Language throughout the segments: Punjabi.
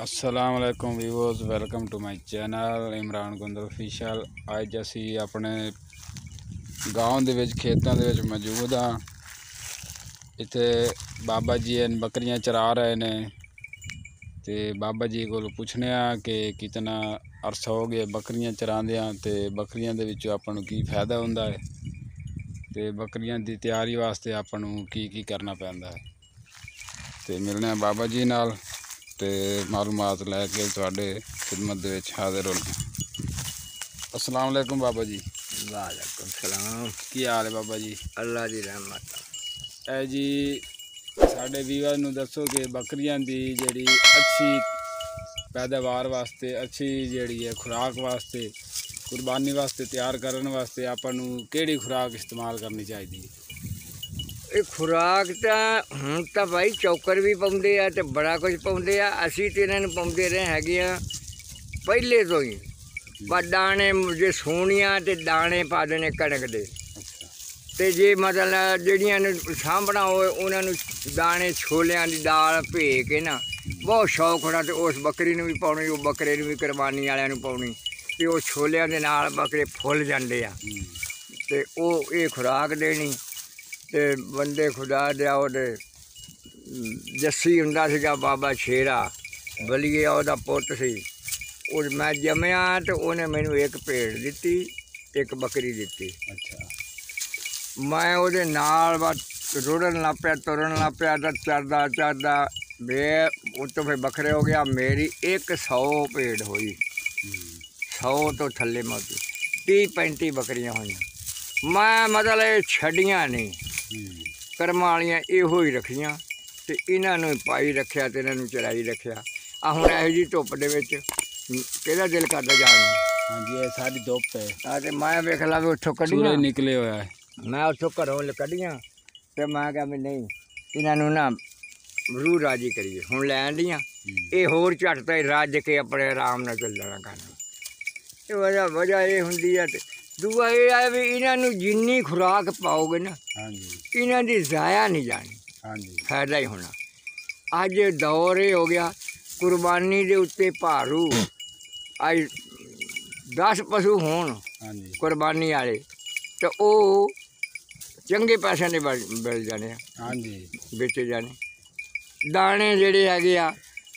अस्सलाम वालेकुम viewers, welcome to my channel Imran gondal official. अज असी अपने गाँव के खेतों के मौजूद हाँ। इत्थे बाबा जी बकरियां चरा रहे ने ते बाबा जी को पुछने कि कितना अरसा हो गया बकरियां चरांदियां ते बकरियां दे विचों आपां नूं की फायदा हुंदा है ते बकरियां दी तैयारी वास्ते आपां नूं की करना पैंदा है। ते मिलने बाबा जी नाल ते मालूमात लैके तुहाडे खिदमत दे विच हाज़िर होना। अस्सलाम वालेकुम बाबा जी। वालेकुम सलाम। की हाल है बाबा जी? अल्लाह दी रहमत। ए जी साडे व्यूअर नूं दसो कि बकरियां दी जेहड़ी अच्छी पैदावार वास्ते अच्छी जेहड़ी है खुराक वास्ते कुर्बानी वास्ते तैयार करने वास्ते आपां नूं किहड़ी खुराक इस्तेमाल करनी चाहिए? ये खुराक तो हुण तो भाई चौकर भी पाउंदे आ ते बड़ा कुछ पाउंदे आ। असीं ते इन्हां नूं पाउंदे रहे हैगे आ पहले तो ही। पर दाने जे सोहणियां ते दाने पा देने कणक दे ते जे मतलब ਜਿਹੜੀਆਂ ਨੂੰ ਸਾਂਭਣਾ ਹੋਵੇ ਉਹਨਾਂ ਨੂੰ दाने छोलियां दी दाल ਭੇ के ना बहुत शौक होना तो उस बकरी ਨੂੰ भी पाउणी, ਉਹ बकरे ਨੂੰ भी कुर्बानी वालिਆਂ ਨੂੰ पाउणी ते ਉਹ छोलियां ਦੇ ਨਾਲ बकरे फुੱल ਜਾਂਦੇ आ ते ਉਹ ਇਹ खुराक देनी। ते बंदे खुदा दिया ਉਹਦੇ जस्सी ਹੁੰਦਾ ਸੀਗਾ बाबा शेरा बलिए ਉਹਦਾ पुੱत ਸੀ। ਉਹ मैं जमिया तो ਉਹਨੇ ਮੈਨੂੰ एक भेड़ ਦਿੱਤੀ एक बकरी ਦਿੱਤੀ। अच्छा मैं ਉਹਦੇ ਨਾਲ रुड़न लग पिया तुरन लग पिया तो चरदा चरदा बे उतो फिर बखरे हो गया। मेरी 100 भेड़ हुई, 100 तो थले मोती 30-35 बकरियां हुई। मैं मतलब छड़ियां नहीं कर्म वालियां इहो ही रखियां ते इन्हां नूं पाई रखिया ते इन्हां नूं चराई रखिया। आ हुण इहो जी धुप्प दे विच किहदा दिल करदा जाण नूं? हाँ जी, ये सारी धुप्प है। आ ते मैं वेख ला भी उत्थों कड्ढियां निकले होया है। मैं उत्थों घरों कड्ढियां ते मैं कहा भी नहीं इन्हां नूं ना रूह राजी करिए। हुण लैण दियां ये होर झट तो रज के अपने आराम नाल चल जाना करना। ये वजह ये हुंदी है। दूआ ये है भी इन्हां नूं जिन्नी खुराक पाओगे ना इन्हां दी ज़ाया नहीं जानी, फायदा ही होना। अज दौर ये हो गया कुर्बानी दे उत्ते भारू अज 10 पशु होण कुर्बानी वाले तो वो चंगे पैसों के मिल जाने बेचे जाने। दाने जेड़े हैगे आ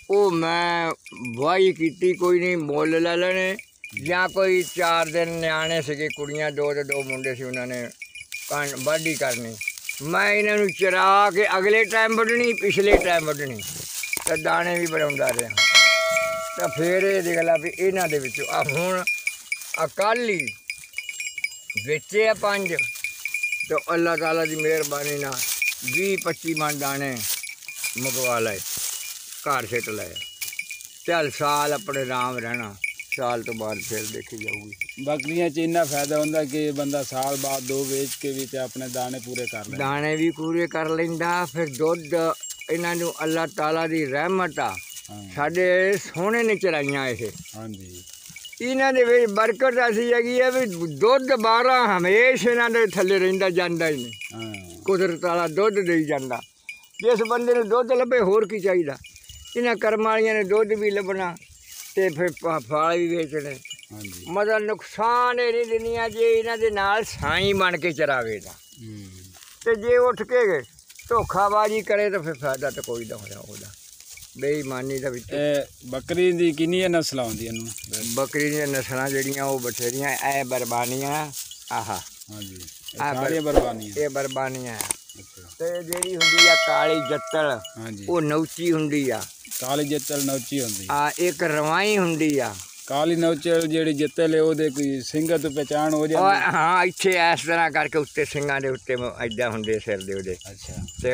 वो मैं बुआई की कोई नहीं मुल ले लेने या कोई 4 दिन न्याणे से कुड़ियाँ 2 मुंडे से उन्होंने वाढी करनी। मैं इन्हों चरा के अगले टाइम वढ़नी पिछले टाइम वढ़नी तो दाने भी बनाता रहा। तो फिर ये देख ला भी इन्हों के हुण कल ही बेचे आ 5 तो अल्लाह ताला की मेहरबानी ना 20-25 मन दाने मंगवा लाए घर सिट लाए। चल साल अपने आराम रहना, साल तो बाद फिर देखी जाऊगी। बकरियां च इन्ना फायदा होंदा कि बंदा साल बाद 2 बेच के भी ते अपने दाने पूरे कर ले। दाने भी पूरे कर लेंदा। फिर दुध इन्हां नूं अल्लाह ताला की रहमत आ साडे सोहणे ने चराइयां ये। हाँ जी, इन्हां दे विच बरकत ऐसी हैगी है भी दुध 12 हमेशा इन्हां दे थल्ले रहिंदा जांदा ही नहीं। कुदरत वाला दुध देई जांदा। जिस बंदे नूं दुध लभे होर की चाहिदा। इन्हां कर्म वालियां ने दुध भी लभना ते फिर फल भी बेचने। मतलब नुकसान ये नहीं दुनिया जे इन्हां दे नाल साईं बन के चरावे दा ते जे उठ के धोखाबाजी करे तो फिर फायदा तो कोई ना होया ओहदा। बेईमानी का बकरी दी किन्नियां नस्लां होंदियां नूं? बकरी दी नस्लां जेहड़ियां वो बथेरियां ए बरबानियां आहा। हाँ जी, सारियां बरबानियां ये बरबानियां ते जेहड़ी हुंदी आ काली जत्तल वो नौची हुंदी आ। काली जत्तल नौची हुंदी आ एक रवाई हुंदी आ। काली नौचल जेहड़ी जत्तल है ओहदे कोई सिंगां तो पहचान हो जाती? हाँ इत्थे इस तरह करके उत्ते सिंगां दे उत्ते इदां हुंदे सिर दे ओहदे। अच्छा ते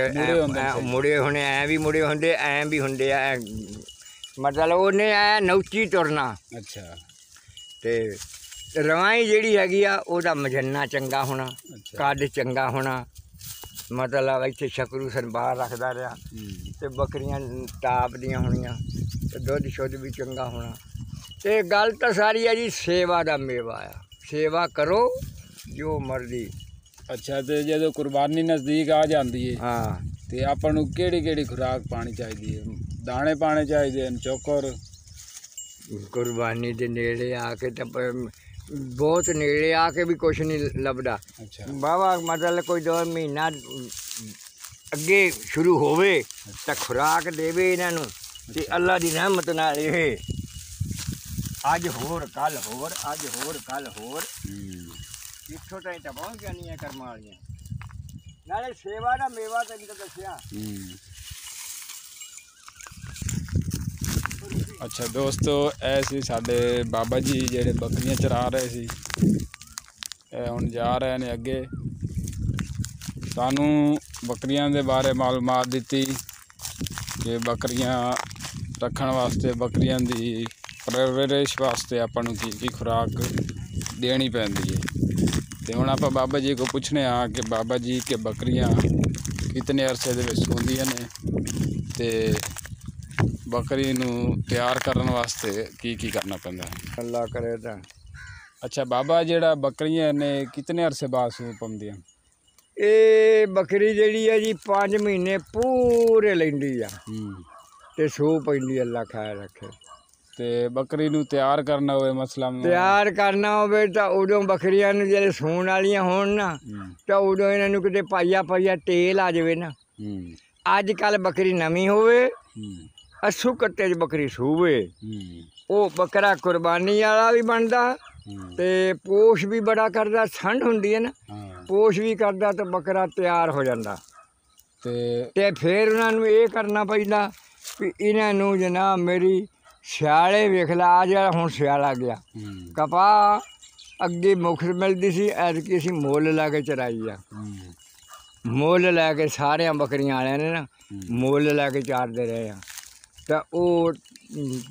मुड़े होने ऐ भी मुड़े हुंदे ऐ भी हुंदे ऐ मतलब उन्हें ऐ नौची तुरना। अच्छा ते रवाई जेहड़ी हैगी आ ओहदा मजन्ना चंगा होना, कद चंगा होना। मतलब इत्थे शकरू सन बाहर रखदा रहा ते बकरियां टाप दियां होनियां ते दुध शुद्ध भी चंगा होना। तो गल तो सारी है जी सेवा का मेवा आ। सेवा करो जो मर्जी। अच्छा तो जो कुर्बानी नज़दीक आ जाती है हाँ तो आपां नूं किहड़ी खुराक पानी चाहिए? ਦਾਣੇ ਪਾਣੇ ਚਾਹੀਦੇ ਨੇ ਚੋਕਰ। ਕੁਰਬਾਨੀ ਦੇ ਨੇੜੇ ਆ ਕੇ ਤਾਂ ਬਹੁਤ ਨੇੜੇ ਆ ਕੇ ਵੀ ਕੁਛ ਨਹੀਂ ਲੱਭਦਾ। ਅੱਛਾ ਵਾਹਵਾ ਮਤਲਬ ਕੋਈ 2 ਮਹੀਨਾ ਅੱਗੇ ਸ਼ੁਰੂ ਹੋਵੇ ਤਾਂ ਖੁਰਾਕ ਦੇਵੇ ਇਹਨਾਂ ਨੂੰ ਤੇ ਅੱਲਾ ਦੀ ਰਹਿਮਤ ਨਾਲ ਇਹ ਅੱਜ ਹੋਰ ਕੱਲ ਹੋਰ, ਅੱਜ ਹੋਰ ਕੱਲ ਹੋਰ, ਇੱਥੋਂ ਤਾਈਂ ਤਾਂ ਪਹੁੰਚ ਜਾਂਦੀਆਂ ਕਰਮਾਂ ਵਾਲੀਆਂ। ਨਾਲੇ ਸੇਵਾ ਦਾ ਮੇਵਾ ਤੈਨੂੰ ਤਾਂ ਦੱਸਿਆ। ਅੱਛਾ ਦੋਸਤੋ, ਇਹ ਸੀ ਸਾਡੇ ਬਾਬਾ ਜੀ ਜਿਹੜੇ ਬੱਕਰੀਆਂ ਚਰਾ ਰਹੇ ਸੀ। ਇਹ ਹੁਣ ਜਾ ਰਹੇ ਨੇ ਅੱਗੇ। ਸਾਨੂੰ ਬੱਕਰੀਆਂ ਦੇ ਬਾਰੇ ਮਾਲੂਮਾਤ ਦਿੱਤੀ ਕਿ ਬੱਕਰੀਆਂ ਰੱਖਣ ਵਾਸਤੇ, ਬੱਕਰੀਆਂ ਦੀ ਪਰਵਰਿਸ਼ ਵਾਸਤੇ ਆਪਾਂ ਨੂੰ ਕੀ ਖੁਰਾਕ ਦੇਣੀ ਪੈਂਦੀ ਹੈ। ਤੇ ਹੁਣ ਆਪਾਂ ਬਾਬਾ ਜੀ ਕੋਲ ਪੁੱਛਣੇ ਆ ਕਿ ਬਾਬਾ ਜੀ ਕਿ ਬੱਕਰੀਆਂ ਕਿਤਨੇ ਅਰਸੇ ਦੇ ਵਿੱਚ ਸੂੰਦੀਆਂ ਨੇ ਤੇ ਬੱਕਰੀ ਨੂੰ ਤਿਆਰ ਕਰਨ ਵਾਸਤੇ ਕੀ ਕਰਨਾ ਪੈਂਦਾ। ਅੱਲਾ ਕਰੇ ਤਾਂ। ਅੱਛਾ ਬਾਬਾ, ਜਿਹੜਾ ਬੱਕਰੀਆਂ ਨੇ ਕਿਤਨੇ ਅਰਸੇ ਬਾਅਦ ਸੂਹ ਪਾਉਂਦੀਆਂ? ਇਹ ਬੱਕਰੀ ਜਿਹੜੀ ਹੈ ਜੀ 5 ਮਹੀਨੇ ਪੂਰੇ ਲੈਂਦੀ ਆ ਤੇ ਸੂਹ ਪੈਂਦੀ, ਅੱਲਾ ਖੈਰ ਰੱਖੇ। ਤੇ ਬੱਕਰੀ ਨੂੰ ਤਿਆਰ ਕਰਨਾ ਹੋਵੇ, ਮਸਲਾ ਤਿਆਰ ਕਰਨਾ ਹੋਵੇ ਤਾਂ ਉਦੋਂ ਬੱਕਰੀਆਂ ਨੂੰ ਜਿਹੜੇ ਸੂਣ ਵਾਲੀਆਂ ਹੋਣ ਨਾ ਤਾਂ ਉਦੋਂ ਇਹਨਾਂ ਨੂੰ ਕਿਤੇ ਪਾਈਆ ਤੇਲ ਆ ਜਾਵੇ ਨਾ। ਅੱਜ ਕੱਲ੍ਹ ਬੱਕਰੀ ਨਵੀਂ ਹੋਵੇ, ਅੱਸੂ ਕੱਤੇ 'ਚ ਬੱਕਰੀ ਸੂਵੇ, ਉਹ ਬੱਕਰਾ ਕੁਰਬਾਨੀ ਵਾਲਾ ਵੀ ਬਣਦਾ ਤੇ ਪੋਸ਼ ਵੀ ਬੜਾ ਕਰਦਾ। ਠੰਡ ਹੁੰਦੀ ਹੈ ਨਾ, ਪੋਸ਼ ਵੀ ਕਰਦਾ ਤੇ ਬੱਕਰਾ ਤਿਆਰ ਹੋ ਜਾਂਦਾ। ਤੇ ਫਿਰ ਉਹਨਾਂ ਨੂੰ ਇਹ ਕਰਨਾ ਪੈਂਦਾ ਵੀ ਇਹਨਾਂ ਨੂੰ ਜਨਾਬ ਮੇਰੀ ਸਿਆਲੇ ਵੇਖ ਲਾ, ਆ ਜਿਹੜਾ ਹੁਣ ਸਿਆਲ ਆ ਗਿਆ। ਕਪਾਹ ਅੱਗੇ ਮੁਫਤ ਮਿਲਦੀ ਸੀ, ਐਤਕੀ ਅਸੀਂ ਮੁੱਲ ਲੈ ਕੇ ਚਰਾਈ ਆ। ਮੁੱਲ ਲੈ ਕੇ ਸਾਰਿਆਂ ਬੱਕਰੀਆਂ ਵਾਲਿਆਂ ਨੇ ਨਾ ਮੁੱਲ ਲੈ ਕੇ ਚਾਰਦੇ ਰਹੇ ਆ। ਤਾਂ ਉਹ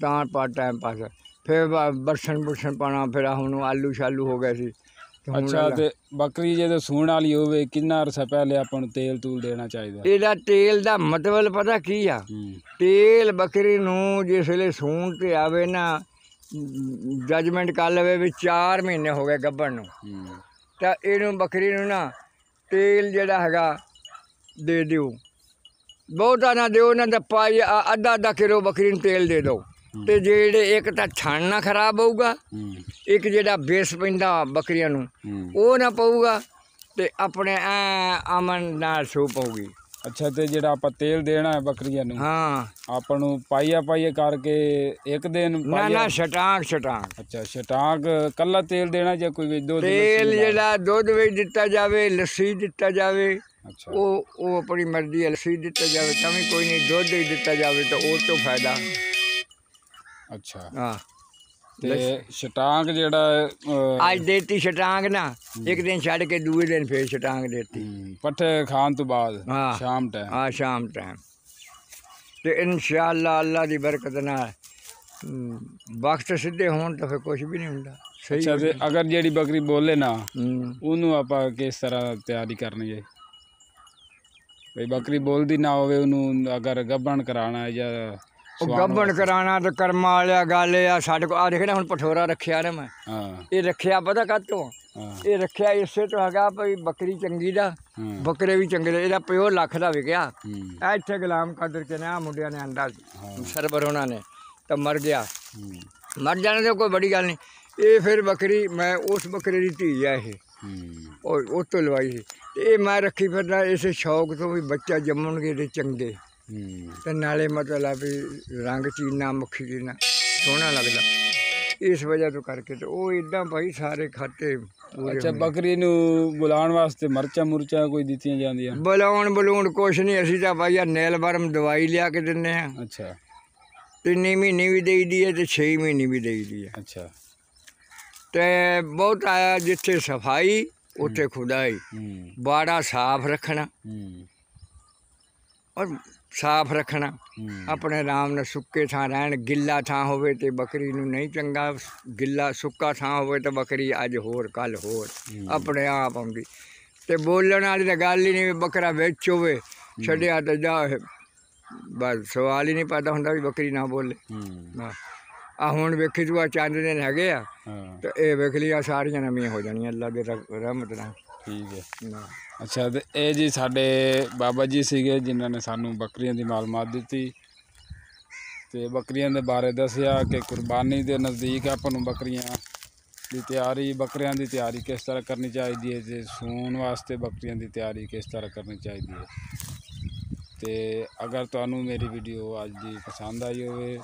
ਤਾਂ ਟਾਈਮ ਪਾਸ। ਫਿਰ ਬਰਸਨ ਪਾਉਣਾ, ਫਿਰ ਹੁਣ ਆਲੂ ਸ਼ਾਲੂ ਹੋ ਗਏ ਸੀ। ਅੱਛਾ, ਤੇ ਬੱਕਰੀ ਜਦੋਂ ਸੂਣ ਵਾਲੀ ਹੋਵੇ ਕਿੰਨਾ ਅਰਸਾ ਪਹਿਲੇ ਆਪਾਂ ਨੂੰ ਤੇਲ ਤੂਲ ਦੇਣਾ ਚਾਹੀਦਾ? ਇਹਦਾ ਤੇਲ ਦਾ ਮਤਲਬ ਪਤਾ ਕੀ ਆ? ਤੇਲ ਬੱਕਰੀ ਨੂੰ ਜਿਸ ਵੇਲੇ ਸੂਣ ਤੇ ਆਵੇ ਨਾ, ਜਜਮੈਂਟ ਕਰ ਲਵੇ ਵੀ 4 ਮਹੀਨੇ ਹੋ ਗਏ ਗੱਭਣ ਨੂੰ, ਤਾਂ ਇਹਨੂੰ ਬੱਕਰੀ ਨੂੰ ਨਾ ਤੇਲ ਜਿਹੜਾ ਹੈਗਾ ਦੇ ਦਿਓ। ਬਹੁਤਾ ਨਾ ਦਿਓ ਨਾ, ਤਾਂ ਪਾਈ ਅੱਧਾ ਕਿਲੋ ਬੱਕਰੀ ਨੂੰ ਤੇਲ ਦੇ ਦਿਓ। ਤੇ ਜਿਹੜੇ ਇੱਕ ਤਾਂ ਛਣ ਨਾ ਖਰਾਬ ਹੋਊਗਾ, ਇੱਕ ਜਿਹੜਾ ਬੇਸ ਪੈਂਦਾ ਬੱਕਰੀਆਂ ਨੂੰ ਉਹ ਨਾ ਪਊਗਾ, ਤੇ ਆਪਣੇ ਅਮਨ ਨਾਲ ਸੂ ਪਊਗੀ। ਅੱਛਾ, ਤੇ ਜਿਹੜਾ ਆਪਾਂ ਤੇਲ ਦੇਣਾ ਹੈ ਬੱਕਰੀਆਂ ਨੂੰ, ਹਾਂ ਆਪਾਂ ਨੂੰ ਪਾਈਆ ਕਰਕੇ ਇੱਕ ਦਿਨ ਨਾ ਛਟਾਂਕ। ਅੱਛਾ, ਛਟਾਂਕ ਕੱਲਾ ਤੇਲ ਦੇਣਾ ਜਾਂ ਕੋਈ ਦੁੱਧ? ਤੇਲ ਜਿਹੜਾ ਦੁੱਧ ਵਿੱਚ ਦਿੱਤਾ ਜਾਵੇ, ਲੱਸੀ ਦਿੱਤਾ ਜਾਵੇ, ਅੱਛਾ ਉਹ ਆਪਣੀ ਮਰਜ਼ੀ ਹੈ। ਲੱਸੀ ਦਿੱਤਾ ਜਾਵੇ ਤਾਂ ਵੀ ਕੋਈ ਨਹੀਂ, ਦੁੱਧ ਹੀ ਦਿੱਤਾ ਜਾਵੇ ਤਾਂ ਉਹ ਤੋਂ ਫਾਇਦਾ। ਅੱਛਾ ਹਾਂ, ਤੇ ਛਟਾਂਕ ਜਿਹੜਾ ਅੱਜ ਦੇਤੀ ਛਟਾਂਕ ਨਾ, ਇੱਕ ਦਿਨ ਛੱਡ ਕੇ ਦੂਏ ਦਿਨ ਫਿਰ ਛਟਾਂਕ ਦੇਤੀ ਪੱਠੇ ਖਾਣ ਤੋਂ ਬਾਅਦ ਸ਼ਾਮ ਟਾਈਮ। ਹਾਂ, ਸ਼ਾਮ ਟਾਈਮ। ਤੇ ਇਨਸ਼ਾ ਅੱਲਾ ਦੀ ਬਰਕਤ ਨਾਲ ਵਕਤ ਸਿੱਧੇ ਹੋਣ ਤਾਂ ਫਿਰ ਕੁਛ ਵੀ ਨਹੀਂ ਹੁੰਦਾ। ਅੱਛਾ, ਤੇ ਅਗਰ ਜਿਹੜੀ ਬੱਕਰੀ ਬੋਲੇ ਨਾ, ਉਹਨੂੰ ਆਪਾਂ ਕਿਸ ਤਰ੍ਹਾਂ ਤਿਆਰੀ ਕਰਨੀ ਹੈ? ਬਈ ਬੱਕਰੀ ਬੋਲਦੀ ਨਾ ਹੋਵੇ, ਉਹਨੂੰ ਅਗਰ ਗੱਭਣ ਕਰਾਉਣਾ ਹੈ ਜਾਂ ਉਹ ਗੱਭਣ ਕਰਾਉਣਾ ਤਾਂ ਕਰਮਾਂ ਵਾਲਿਆ ਗੱਲ ਆ। ਸਾਡੇ ਕੋਲ ਆ ਦੇਖਣਾ ਹੁਣ ਪਠੋਰਾ ਰੱਖਿਆ ਨਾ ਮੈਂ, ਇਹ ਰੱਖਿਆ ਪਤਾ ਕਾਹਤੋਂ? ਇਹ ਰੱਖਿਆ ਇਸੇ ਤੋਂ ਹੈਗਾ ਭਈ ਬੱਕਰੀ ਚੰਗੀ ਦਾ, ਬੱਕਰੇ ਵੀ ਚੰਗੇ ਦਾ। ਇਹਦਾ ਪਿਓ ਲੱਖ ਦਾ ਵਿਕਿਆ। ਇੱਥੇ ਗੁਲਾਮ ਕਾਦਰ ਕੇ ਨਾ ਮੁੰਡਿਆਂ ਨੇ ਆਂਦਾ ਸਰਵਰ, ਉਹਨਾਂ ਨੇ ਤਾਂ ਮਰ ਗਿਆ। ਮਰ ਜਾਣੇ ਤਾਂ ਕੋਈ ਬੜੀ ਗੱਲ ਨਹੀਂ। ਇਹ ਫਿਰ ਬੱਕਰੀ ਮੈਂ ਉਸ ਬੱਕਰੇ ਦੀ ਧੀ ਆ, ਇਹ ਉਹ ਤੋਂ ਲਵਾਈ ਸੀ। ਤੇ ਇਹ ਮੈਂ ਰੱਖੀ ਫਿਰਦਾ ਇਸੇ ਸ਼ੌਕ ਤੋਂ ਵੀ ਬੱਚਾ ਜੰਮਣਗੇ ਤੇ ਚੰਗੇ, ਤੇ ਨਾਲੇ ਮਤਲਬ ਵੀ ਰੰਗ ਚੀਨਾ ਮੁੱਖੀ ਚੀਨਾ ਸੋਹਣਾ ਲੱਗਦਾ। ਇਸ ਵਜ੍ਹਾ ਤੋਂ ਕਰਕੇ ਤੇ ਉਹ ਇੱਦਾਂ ਭਾਈ ਸਾਰੇ ਖਾਤੇ। ਅੱਛਾ, ਬੱਕਰੀ ਨੂੰ ਬੁਲਾਉਣ ਵਾਸਤੇ ਮਿਰਚਾਂ ਕੋਈ ਦਿੱਤੀਆਂ ਜਾਂਦੀਆਂ? ਬੁਲਾਉਣ ਕੁਛ ਨਹੀਂ, ਅਸੀਂ ਤਾਂ ਭਾਈ ਨੈਲਬਰਮ ਦਵਾਈ ਲਿਆ ਕੇ ਦਿੰਦੇ ਹਾਂ। ਅੱਛਾ, 3 ਮਹੀਨੇ ਵੀ ਦੇਈਦੀ ਹੈ ਤੇ 6 ਮਹੀਨੇ ਵੀ ਦੇਈਦੀ ਹੈ। ਅੱਛਾ, ਤੇ ਬਹੁਤ ਆਇਆ ਜਿੱਥੇ ਸਫਾਈ ਉੱਥੇ ਖੁਦਾਈ। ਬਾੜਾ ਸਾਫ਼ ਰੱਖਣਾ ਔਰ ਸਾਫ਼ ਰੱਖਣਾ, ਆਪਣੇ ਆਰਾਮ ਨਾਲ ਸੁੱਕੇ ਥਾਂ ਰਹਿਣ। ਗਿੱਲਾ ਥਾਂ ਹੋਵੇ ਤੇ ਬੱਕਰੀ ਨੂੰ ਨਹੀਂ ਚੰਗਾ, ਗਿੱਲਾ ਸੁੱਕਾ ਥਾਂ ਹੋਵੇ ਤਾਂ ਬੱਕਰੀ ਅੱਜ ਹੋਰ ਕੱਲ ਹੋਰ ਆਪਣੇ ਆਪ ਆਉਂਦੀ। ਤੇ ਬੋਲਣ ਵਾਲੀ ਤਾਂ ਗੱਲ ਹੀ ਨਹੀਂ, ਬੱਕਰਾ ਵਿੱਚ ਹੋਵੇ ਛੱਡਿਆ ਤਾਂ ਜਾ, ਬਸ ਸਵਾਲ ਹੀ ਨਹੀਂ ਪੈਦਾ ਹੁੰਦਾ ਵੀ ਬੱਕਰੀ ਨਾ ਬੋਲੇ। ਆ ਹੁਣ ਵੇਖੀ ਤੂੰ, ਆ ਚੰਦ ਦਿਨ ਹੈਗੇ ਆ ਤੇ ਇਹ ਵੇਖ ਲਈ ਸਾਰੀਆਂ ਨਵੀਆਂ ਹੋ ਜਾਣੀਆਂ ਅੱਲਾ ਦੇ ਰਹਿਮਤ ਨਾਲ। ਠੀਕ ਹੈ। ਅੱਛਾ, ਤੇ ਇਹ ਜੀ ਸਾਡੇ ਬਾਬਾ ਜੀ ਸੀਗੇ ਜਿਨ੍ਹਾਂ ਨੇ ਸਾਨੂੰ ਬੱਕਰੀਆਂ ਦੀ ਮਾਲੂਮਾਤ ਦਿੱਤੀ। ਤੇ ਬੱਕਰੀਆਂ ਦੇ ਬਾਰੇ ਦੱਸਿਆ ਕਿ ਕੁਰਬਾਨੀ ਦੇ ਨਜ਼ਦੀਕ ਆਪਾਂ ਨੂੰ ਬੱਕਰੀਆਂ ਦੀ ਤਿਆਰੀ, ਬੱਕਰਿਆਂ ਦੀ ਤਿਆਰੀ ਕਿਸ ਤਰ੍ਹਾਂ ਕਰਨੀ ਚਾਹੀਦੀ ਹੈ ਤੇ ਸੂਣ ਵਾਸਤੇ ਬੱਕਰੀਆਂ ਦੀ ਤਿਆਰੀ ਕਿਸ ਤਰ੍ਹਾਂ ਕਰਨੀ ਚਾਹੀਦੀ ਹੈ। ਤੇ ਅਗਰ ਤੁਹਾਨੂੰ ਮੇਰੀ ਵੀਡੀਓ ਅੱਜ ਦੀ ਪਸੰਦ ਆਈ ਹੋਵੇ,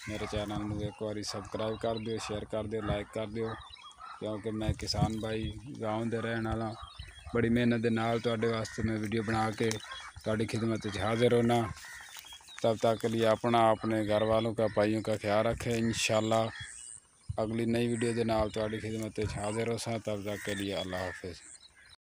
ਮੇਰੇ ਚੈਨਲ ਨੂੰ ਇੱਕ ਵਾਰੀ ਸਬਸਕ੍ਰਾਈਬ ਕਰ ਦਿਓ, ਸ਼ੇਅਰ ਕਰ ਦਿਓ, ਲਾਈਕ ਕਰ ਦਿਓ, ਕਿਉਂਕਿ ਮੈਂ ਕਿਸਾਨ ਭਾਈ ਗਾँव ਦੇ ਰਹਿਣ ਵਾਲਾ बड़ी मेहनत के नाल तुहाडे वास्ते मैं वीडियो बना के तुहाडी खिदमत में हाजिर होना। तब तक के लिए अपना, अपने घर वालों का, भाइयों का ख्याल रखें। इंशाल्लाह अगली नई वीडियो के नाल तुहाडी खिदमत में हाजिर हो सा। तब तक के लिए अल्लाह हाफिज़।